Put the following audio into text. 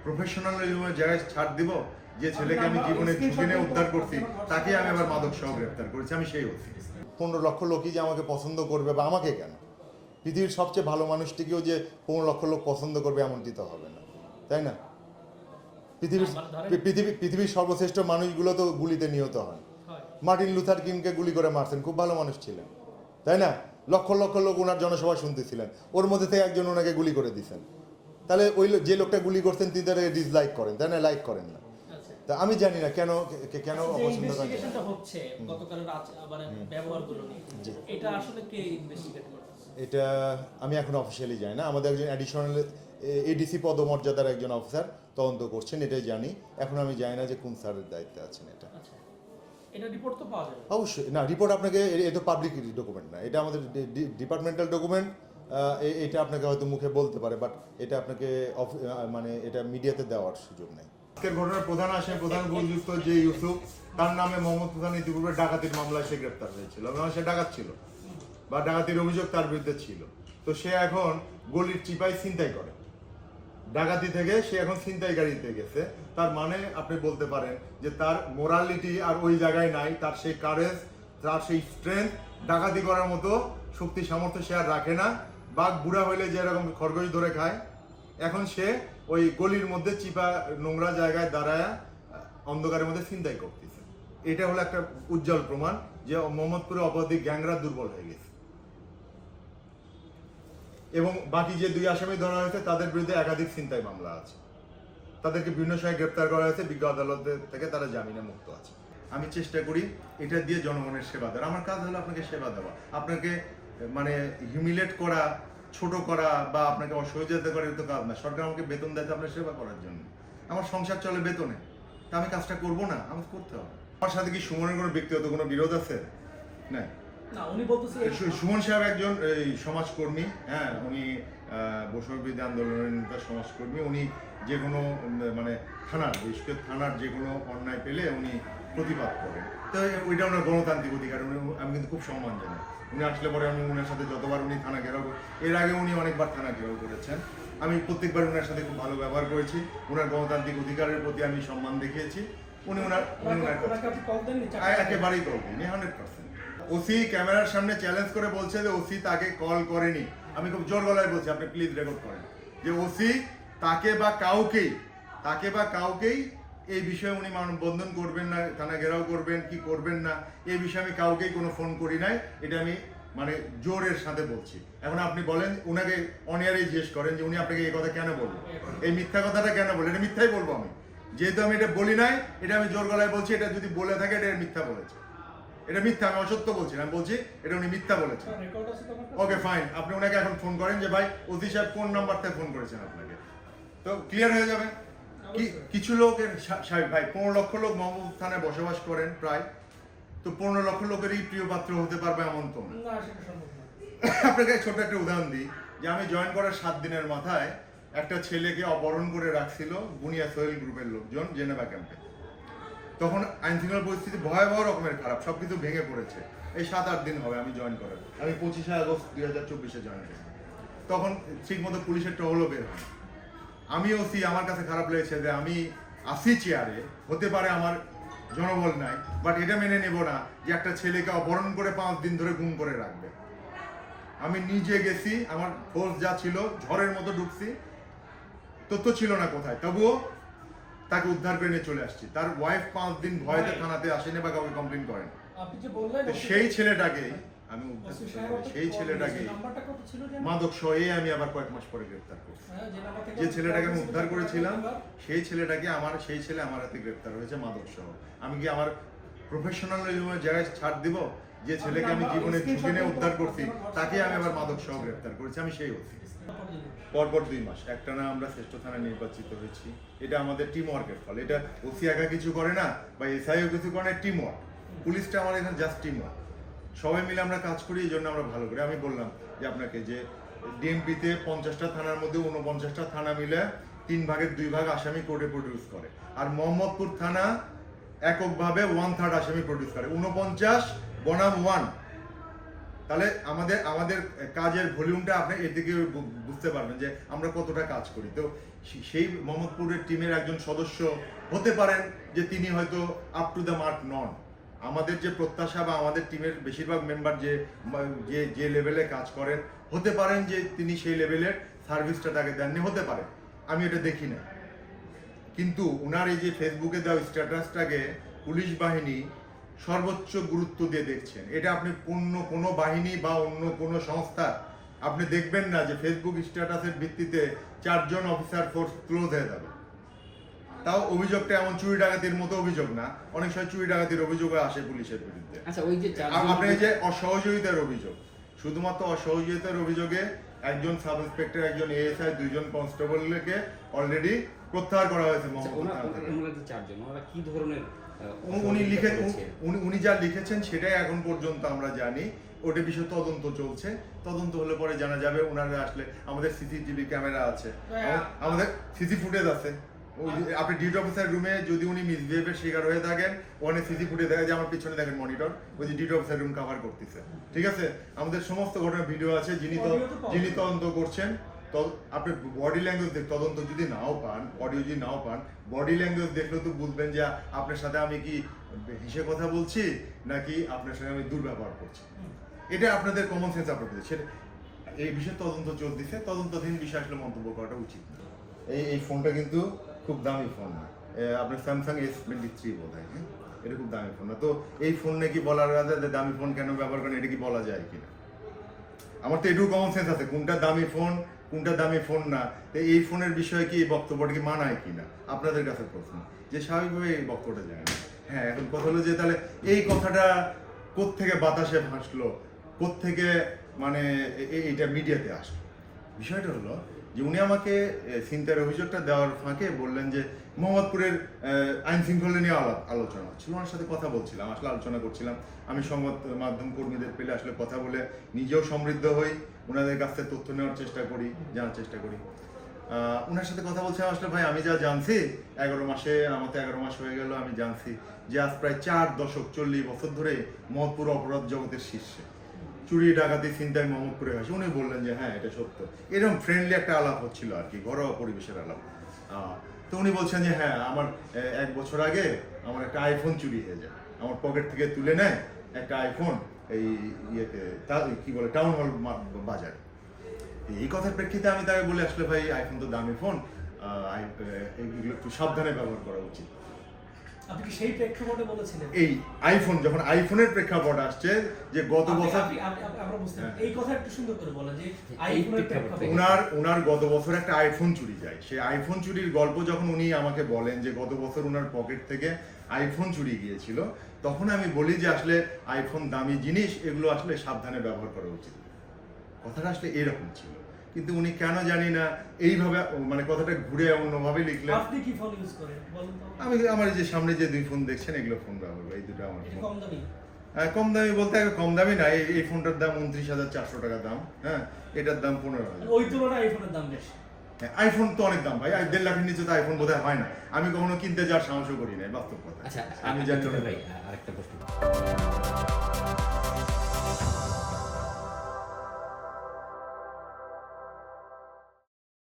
প্রফেশনালিজমের জায়গায় ছাড় দিব যে ছেলেকে আমি জীবনে ঝুঁকি নিয়ে উদ্ধার করছি তাকে আমি আবার মাদক সহ গ্রেপ্তার করেছি। আমি সেই ওসি। 15 লক্ষ লোকই যে আমাকে পছন্দ করবে বা আমাকে কেন, পৃথিবীর সবচেয়ে ভালো মানুষটিকেও যে 15 লক্ষ লোক পছন্দ করবে এমনটি তো হবে না, তাই না? পৃথিবীর সর্বশ্রেষ্ঠ মানুষগুলো তো গুলিতে নিহত হয়। মার্টিন লুথার কিংকে গুলি করে মারছেন, খুব ভালো মানুষ ছিলেন, তাই না? লক্ষ লক্ষ লোক ওনার জনসভা শুনতেছিলেন, ওর মধ্যে থেকে একজন ওনাকে গুলি করে দিয়েছেন। তাহলে ওই যে লোকটা গুলি করছেন তিনি তারা ডিসলাইক করেন, তাই না? লাইক করেন না। তা আমি জানি না কেন কেন অপছন্দ করেন। এটা আমি এখন অফিসিয়ালি জানি না। আমাদের একজন অ্যাডিশনাল এডিসি পদমর্যাদার একজন অফিসার তদন্ত করছেন, এটাই জানি। এখন আমি জানি না যে কোন স্যারের দায়িত্বে আছেন এটা। অবশ্যই না, রিপোর্ট আপনাকে, এটা পাবলিক ডকুমেন্ট না, এটা আমাদের ডিপার্টমেন্টাল ডকুমেন্ট। এটা আপনাকে হয়তো মুখে বলতে পারে, বাট এটা আপনাকে মানে এটা মিডিয়াতে দেওয়ার সুযোগ নেই। আজকের ঘটনার প্রধান আসামি, প্রধান অভিযুক্ত যে ইউসুফ, তার নামে মোহাম্মদ প্রধান ইতিপূর্বে ডাকাতির মামলায় সে গ্রেপ্তার হয়েছিল এবং সে ডাকাত ছিল বা ডাকাতির অভিযোগ তার বিরুদ্ধে ছিল। তো সে এখন গলির চিপায় ছিনতাই করে, ডাকাতি থেকে সে এখন ছিনতাইকারীতে গেছে। তার মানে আপনি বলতে পারেন যে তার মোরালিটি আর ওই জায়গায় নাই, তার সেই কারেজ, তার সেই স্ট্রেংথ, ডাকাতি করার মতো শক্তি সামর্থ্য সে আর রাখে না। বাঘ বুড়া হইলে যে এরকম খরগোশ ধরে খায়, এখন সে ওই গলির মধ্যে চিপা নোংরা জায়গায় দাঁড়ায় অন্ধকারের মধ্যে ছিনতাই করতেছে। এটা হলো একটা উজ্জ্বল প্রমাণ যে মোহাম্মদপুরে অপরাধী গ্যাংরা দুর্বল হয়ে গেছে। এবং বাকি যে 2 আসামি ধরা হয়েছে তাদের বিরুদ্ধে একাধিক ছিনতাই মামলা আছে, তাদেরকে বিভিন্ন সময় গ্রেপ্তার করা হয়েছে, বিজ্ঞ আদালতের থেকে তারা জামিনে মুক্ত আছে। আমি চেষ্টা করি এটা দিয়ে জনগণের সেবা দেওয়ার। আমার কাজ হলো আপনাকে সেবা দেওয়া, আপনাকে মানে হিউমিলেট করা, ছোট করা বা আপনাকে অসহযোগিতা করা, এটা তো কাজ না। সরকার আমাকে বেতন দেয় আপনার সেবা করার জন্য, আমার সংসার চলে বেতনে, তা আমি কাজটা করবো না? আমাকে করতে হবে। আমার সাথে কি সুমনের কোনো ব্যক্তিগত কোনো বিরোধ আছে? না, সুমন সাহেব একজন সমাজকর্মী, হ্যাঁ, উনি বৈষম্য বিরোধী আন্দোলনের নেতা, সমাজকর্মী। উনি যে কোনো মানে থানার, বিশেষ করে থানার যে কোনো অন্যায় পেলে উনি প্রতিবাদ করেন। তো ওইটা ওনার গণতান্ত্রিক অধিকার, আমি কিন্তু খুব সম্মান জানাই। উনি আসলে পরে আমি ওনার সাথে যতবার উনি থানা ঘেরাও, এর আগে উনি অনেকবার থানা ঘেরাও করেছেন, আমি প্রত্যেকবার ওনার সাথে খুব ভালো ব্যবহার করেছি। ওনার গণতান্ত্রিক অধিকারের প্রতি আমি সম্মান দেখিয়েছি। উনি একেবারেই কল দিইনি, 100%। ওসি ক্যামেরার সামনে চ্যালেঞ্জ করে বলছে যে ওসি তাকে কল করেনি। আমি খুব জোর গলায় বলছি, আপনি প্লিজ রেকর্ড করেন, যে ওসি তাকে বা কাউকেই এই বিষয়ে উনি মানববন্ধন করবেন না, থানা ঘেরাও করবেন কি করবেন না, এই বিষয়ে আমি কাউকেই কোনো ফোন করি নাই। এটা আমি মানে জোরের সাথে বলছি। এখন আপনি বলেন, উনাকে অনিয়ারে জিজ্ঞেস করেন যে উনি আপনাকে এই কথা কেন বলবেন, এই মিথ্যা কথাটা কেন বললেন? এটা মিথ্যাই বলবো আমি, যেহেতু আমি এটা বলি নাই, এটা আমি জোর গলায় বলছি। এটা যদি বলে থাকে এটা মিথ্যা বলেছে, এটা মিথ্যা, আমি অসত্য বলছি না, আমি বলছি এটা উনি মিথ্যা বলেছেন। ওকে ফাইন, আপনি ওনাকে এখন ফোন করেন যে ভাই ওসি সাহেব কোন নাম্বার থেকে ফোন করেছেন আপনাকে, তো ক্লিয়ার হয়ে যাবে। কিছু লোকের সাহেব ভাই 15 লক্ষ লোক মোহাম্মদ থানায় বসবাস করেন প্রায়, তো 15 লক্ষ লোকেরই প্রিয় পাত্র হতে পারবে এমন তো না। আপনাকে ছোট একটা উদাহরণ দিই, যে আমি জয়েন করার 7 দিনের মাথায় একটা ছেলেকে অপহরণ করে রাখছিল বুনিয়া সোহেল গ্রুপের লোকজন জেনেভা ক্যাম্পে। তখন আইনশৃঙ্খলা পরিস্থিতি ভয়াবহ রকমের খারাপ, সবকিছু ভেঙে পড়েছে। এই 7-8 দিন হবে আমি জয়েন করার, আমি 25 আগস্ট 2024 জয়েন করি। তখন ঠিক মতো পুলিশের টহলও বের হয়। আমি ওসি, আমার কাছে খারাপ লেগেছে যে আমি আসি চেয়ারে, হতে পারে আমার জনবল নাই, বাট এটা মেনে নেব না যে একটা ছেলেকে অপহরণ করে 5 দিন ধরে গুম করে রাখবে। আমি নিজে গেছি, আমার ফোর্স যা ছিল ঝড়ের মতো ঢুকছি, তথ্য ছিল না কোথায়, তবুও তাকে উদ্ধার করে নিয়ে চলে আসছি। তার ওয়াইফ 5 দিন ভয়তে থানাতে আসেনি বা কাউকে কমপ্লেন করেন। সেই ছেলেটাকেই আমি মাদক সহ আমি আবার কয়েক মাস পরে গ্রেপ্তার করছি। যে ছেলেটাকে আমি উদ্ধার করেছিলাম সেই ছেলেটাকে আমার হাতে গ্রেপ্তার হয়েছে মাদক সহ। আমি কি আমার প্রফেশনালিজমের জায়গায় ছাড় দিব যে ছেলেকে আমি জীবনে ঝুঁকি নিয়ে উদ্ধার করছি তাকে আমি আবার মাদক সহ গ্রেপ্তার করেছি? আমি সেই ওসি। পরপর 2 মাস একটানা আমরা শ্রেষ্ঠ থানায় নির্বাচিত হয়েছি। এটা আমাদের টিম ওয়ার্কের ফল। এটা ওসি একা কিছু করে না বা এসআইও কিছু করে না, টিম ওয়ার্ক। পুলিশটা আমার এখানে জাস্ট টিম ওয়ার্ক, সবাই মিলে আমরা কাজ করি, এই জন্য আমরা ভালো করি। আমি বললাম যে আপনাকে যে ডিএমপিতে 50টা থানার মধ্যে 49টা থানা মিলে 3 ভাগের 2 ভাগ আসামি কোর্টে প্রডিউস করে, আর মোহাম্মদপুর থানা এককভাবে 1/3 আসামি প্রডিউস করে। 49 বনাম 1 তাহলে আমাদের আমাদের কাজের ভলিউমটা আপনি এর থেকে বুঝতে পারবেন যে আমরা কতটা কাজ করি। তো সেই মোহাম্মদপুরের টিমের একজন সদস্য হতে পারেন যে তিনি হয়তো আপ টু দ্য মার্ক নন। আমাদের যে প্রত্যাশা বা আমাদের টিমের বেশিরভাগ মেম্বার যে যে যে লেভেলে কাজ করেন, হতে পারেন যে তিনি সেই লেভেলের সার্ভিসটা তাকে দেননি, হতে পারে, আমি এটা দেখি না। কিন্তু ওনার এই যে ফেসবুকে দেওয়া স্ট্যাটাসটাকে পুলিশ বাহিনী সর্বোচ্চ গুরুত্ব দিয়ে দেখছেন। এটা আপনি অন্য কোনো বাহিনী বা অন্য কোনো সংস্থা আপনি দেখবেন না যে ফেসবুক স্ট্যাটাসের ভিত্তিতে 4 জন অফিসার ফোর্স ক্লোজ হয়ে যাবে। তাও অভিযোগটা এমন চুরি ডাকাতির মতো অভিযোগ না, অনেক সময় চুরি ডাকাতির অভিযোগও আসে পুলিশের বিরুদ্ধে। আচ্ছা, ওই যে আপনি এই যে অসহযোগিতার অভিযোগ, শুধুমাত্র অসহযোগিতার অভিযোগে একজন সাব ইন্সপেক্টর, একজন এএসআই, 2 জন কনস্টেবলকে অলরেডি প্রত্যাহার করা হয়েছে। ওনারা কি ধরনের উনি যা লিখেছেন সেটাই এখন পর্যন্ত আমরা জানি। ওটা বিষয়ে তদন্ত চলছে, তদন্ত হলে পরে জানা যাবে। ওনারা আসলে আমাদের সিসিটিভি ক্যামেরা আছে, আমাদের সিসি ফুটেজ আছে। আপনি ডিউটি অফিসার রুমে যদি উনি মিসবিহেভের শিকার হয়ে থাকেন, ওখানে সিসি ফুটেজ দেখা যায়। আমার পিছনে দেখেন মনিটর, ওই যে ডিউটি অফিসার রুম কভার করতেছে, ঠিক আছে। আমাদের সমস্ত ঘটনার ভিডিও আছে। যিনি তদন্ত করছেন, আপনি বডি ল্যাঙ্গুয়েজ তদন্ত যদি নাও পান, অডিও যদি নাও পান, বডি ল্যাঙ্গুয়েজ দেখলে তো বুঝবেন যে আপনার সাথে আমি কি হিসেবে কথা বলছি নাকি আপনার সাথে আমি দুর্ব্যবহার করছি। এটা আপনাদের কমন সেন্স আপনাদের সেটা এই বিষয়ে তদন্ত চলতেছে। তদন্তাধীন বিষয় আসলে মন্তব্য করাটা উচিত না। এই ফোনটা কিন্তু খুব দামি ফোন না, আপনার স্যামসাং S23 বোধ হয়, হ্যাঁ, এটা খুব দামি ফোন না। তো এই ফোন নাকি বলার আগে দামি ফোন কেন ব্যবহার করেন, এটা কি বলা যায় কিনা? আমার তো এটুকু কমন সেন্স আছে, কোনটা দামি ফোন কোনটা দামি ফোন না। তো এই ফোনের বিষয়ে কি এই বক্তব্যটা কি মানায় কিনা আপনাদের কাছে প্রশ্ন, যে স্বাভাবিকভাবে এই বক্তব্যটা যায় না। হ্যাঁ, এখন কথা হলো যে তাহলে এই কথাটা কোত্থেকে বাতাসে ভাসলো, কোত্থেকে মানে এইটা মিডিয়াতে আসলো। বিষয়টা হলো যে উনি আমাকে ছিনতাইয়ের অভিযোগটা দেওয়ার ফাঁকে বললেন যে মোহাম্মদপুরের আইন শৃঙ্খলা নিয়ে আলোচনা হচ্ছিল, ওনার সাথে কথা বলছিলাম, আসলে আলোচনা করছিলাম। আমি সংবাদ মাধ্যম কর্মীদের পেলে আসলে কথা বলে নিজেও সমৃদ্ধ হই, ওনাদের কাছ থেকে তথ্য নেওয়ার চেষ্টা করি, জানার চেষ্টা করি। ওনার সাথে কথা বলছিলাম, আসলে ভাই আমি যা জানছি 11 মাসে, আমার তো 11 মাস হয়ে গেল, আমি জানছি যে আজ প্রায় 4 দশক 40 বছর ধরে মোহাম্মদপুর অপরাধ জগতের শীর্ষে চুরি ডাকাতি ছিনতাই মোহাম্মদপুরে হয়েছে। উনি বললেন যে হ্যাঁ এটা সত্য। এরকম ফ্রেন্ডলি একটা আলাপ হচ্ছিল আর কি, ঘরোয়া পরিবেশের আলাপ। তো উনি বলছেন যে হ্যাঁ আমার 1 বছর আগে আমার একটা আইফোন চুরি হয়ে যায়, আমার পকেট থেকে তুলে নেয় একটা আইফোন এই ইয়েতে কি বলে টাউন হল বাজারে। এই কথার প্রেক্ষিতে আমি তাকে বলি আসলে ভাই আইফোন তো দামি ফোন, এগুলো একটু সাবধানে ব্যবহার করা উচিত। আপনি কি সেই প্রেক্ষাপটে বলেছিলেন? এই আইফোন যখন আইফোনের প্রেক্ষাপট আসছে যে গত বছর আমরা বুঝতে এই কথা একটু সুন্দর করে বলেন যে আইফোনের প্রেক্ষাপটে উনার গত বছর একটা আইফোন চুরি যায়। সেই আইফোন চুরির গল্প যখন উনি আমাকে বলেন যে গত বছর উনার পকেট থেকে আইফোন চুরি গিয়েছিল, তখন আমি বলি যে আসলে আইফোন দামি জিনিস, এগুলো আসলে সাবধানে ব্যবহার করা উচিত। কথাটা আসলে এরকম ছিল, কিন্তু উনি কেন জানি না এইভাবে মানে কথাটা ঘুরে অন্যভাবে লিখলেন। আপনি কি ফোন ইউজ করেন বলুন তো? আমি আমার যে সামনে যে 2 ফোন দেখছেন এগুলো ফোন ব্যবহার করি, এই দুটো আমার ফোন। কম দামি? হ্যাঁ, কম দামি বলতে কম দামি না, এই ফোনটার দাম 29,400 টাকা দাম। হ্যাঁ, এটার দাম 15,000। ওই তুলনায় আইফোনের দাম বেশি। হ্যাঁ, আইফোন তো অনেক দাম ভাই, 1.5 লাখের নিচে তো আইফোন বোধহয় হয় না। আমি কখনো কিনতে যাওয়ার সাহসও করি না, বাস্তব কথা। আচ্ছা, আমি জানি ভাই আরেকটা প্রশ্ন।